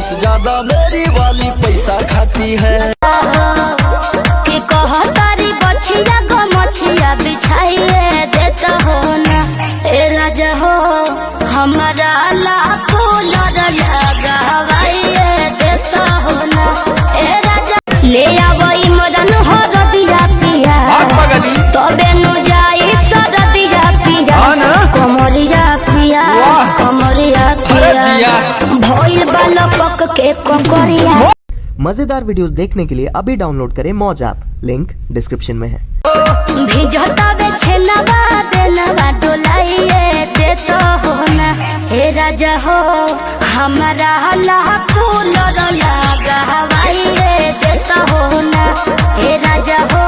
से ज्यादा मेरी वाली पैसा खाती है। कि कह तारी बछिया गो मछिया बिछाइए देता हो ना ए राजा हो हमारा लाखों लगावाइए देता हो ना ए राजा। ले आवई मदन हो रबिया पिया तबे नु जाई सरदिया पिया कमरिया पिया कमरिया पिया भइल बाल पक के कोकरिया। मजेदार वीडियोस देखने के लिए अभी डाउनलोड करें मौज ऐप, लिंक डिस्क्रिप्शन में है। भिजता बे छेनवा देनवा डोलाइए देता हो ना हे राजा हो हमारा लाखों लगावाइए देता हो ना हे राजा हो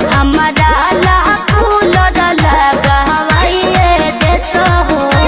हमारा लाखों लगावाइए देता हो ना।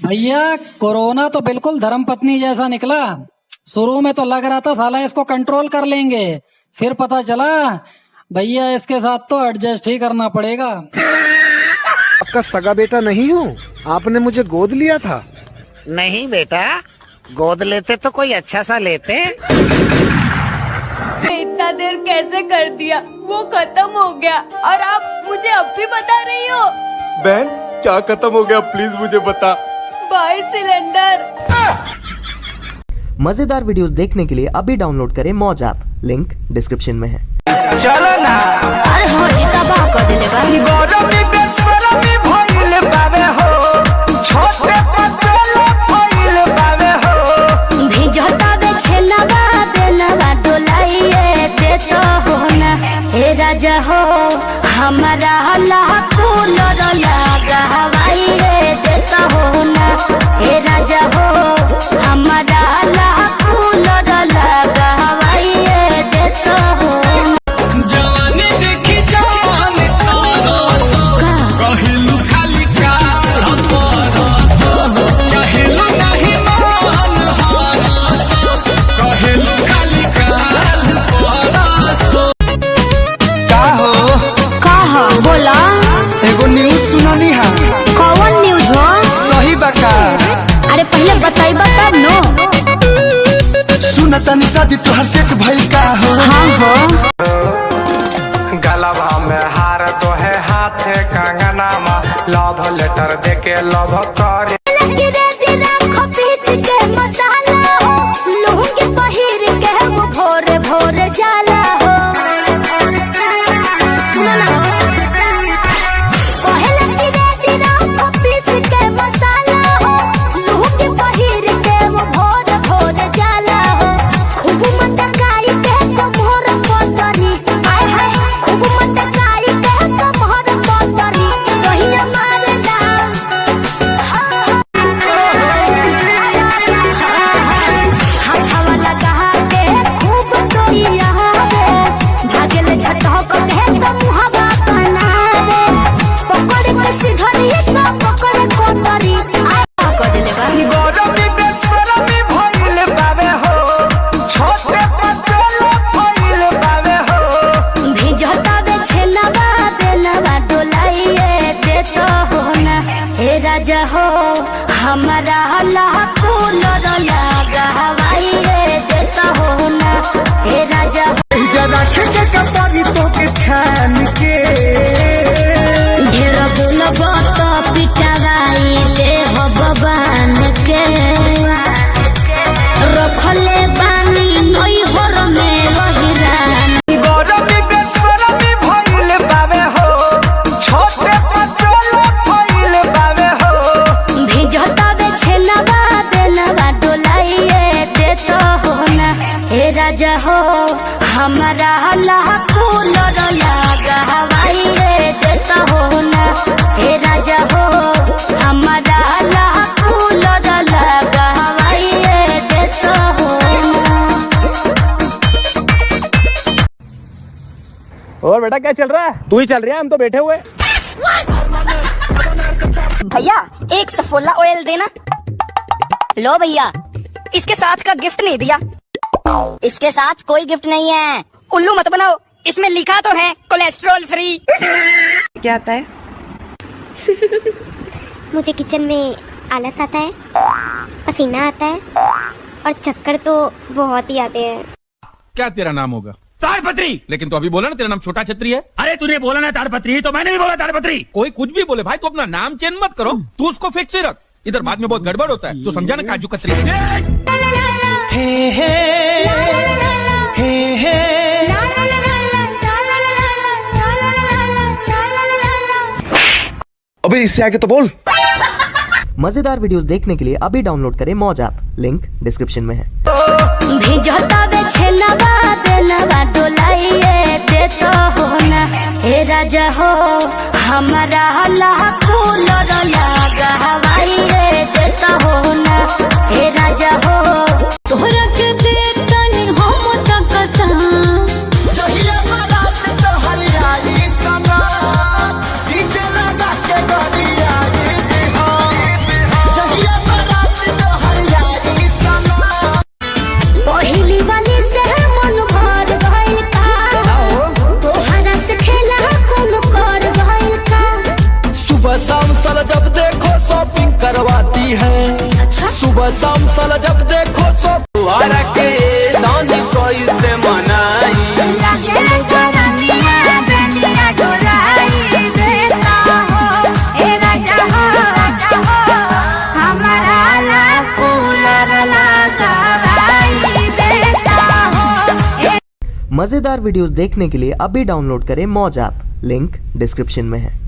भैया कोरोना तो बिल्कुल धर्मपत्नी जैसा निकला। शुरू में तो लग रहा था साला इसको कंट्रोल कर लेंगे, फिर पता चला भैया इसके साथ तो एडजस्ट ही करना पड़ेगा। आपका सगा बेटा नहीं हूँ, आपने मुझे गोद लिया था। नहीं बेटा, गोद लेते तो कोई अच्छा सा लेते। इतना देर कैसे कर दिया, वो खत्म हो गया और आप मुझे अब भी बता रही हो। बहन क्या खत्म हो गया, प्लीज मुझे बता। 22 सिलेंडर। मजेदार वीडियोस देखने के लिए अभी डाउनलोड करें मौज ऐप, लिंक डिस्क्रिप्शन में है। चलो ना अरे हो जी तबाह कर दिले बा गरमी बेसरमी भइल बावे हो छोटे पतले भइल बावे हो। भिजता बे छेनवा देनवा डोलाइए देता हो ना हे राजा हो हमारा लाखों लगावाइए देता हो ना हे राजा हो हमारा लाखों लगावाइए देता हो ना। जवानी देखी जवान कहिलू खाली काल चाहेलू नहीं मान कहिलू खाली काल। कहा बोला एगो न्यूज सुनानी है। कौन न्यूज हो? सही बका। अरे पहले बताइबा तब नो। सुनता निशादी तुहर सेट भइल का हो। हाँ हो गलबा में हार तो है हाथे कंगना मा लव लेटर देके लव करे। मसाला हो लूंगी पहिर के वो भोरे भोरे जाला हो। सुनो ना मसाला हो लूंगी पहिर के वो भोरे भोरे जाला हो। खूब मटकाई के कमर पतरी आय हाय खूब मटकाई के कमर पतरी सही मारला। हमारा कूलर लगा हवाई देता हो ना हे राजा हो, हमारा कूलर लगा हवाई देता हो ना। और बेटा क्या चल रहा है? तू ही चल रहा है, हम तो बैठे हुए। भैया एक सफोला ऑयल देना। लो भैया, इसके साथ का गिफ्ट नहीं दिया। इसके साथ कोई गिफ्ट नहीं है। उल्लू मत बनाओ, इसमें लिखा तो है कोलेस्ट्रॉल फ्री। क्या आता है? मुझे किचन में आलस आता है, पसीना आता है और चक्कर तो बहुत ही आते हैं। क्या तेरा नाम होगा? ताड़पत्री। लेकिन तो अभी बोला ना तेरा नाम छोटा छतरी है। अरे तूने बोला ना ताड़पत्री, तो मैंने भी बोला ताड़पत्री। कोई कुछ भी बोले भाई, तू अपना नाम चेंज मत करो, तू उसको फिक्स ही रख। इधर बाद में बहुत गड़बड़ होता है, तू समझा ना काजू कतरी। अबे इससे आगे तो बोल। मजेदार वीडियोस देखने के लिए अभी डाउनलोड करें मौज ऐप, लिंक डिस्क्रिप्शन में है। भेजता बेछनवा बेनवा डोलाइए देता हो ना हे राजा हो, हमारा कूलर लगा हवाई देता हो ना हे राजा हो। तोहरा के देता नहीं हम तक कसम, पहली वाली से मन भर गइल का, तोहरा से खेला कौन कर गइल का। सुबह शाम साला जब देखो शॉपिंग करवाती है। सुबह शाम साला जब देखो शॉपिंग के दान कोई से मनाई। मजेदार वीडियोस देखने के लिए अभी डाउनलोड करें मौज ऐप, लिंक डिस्क्रिप्शन में है।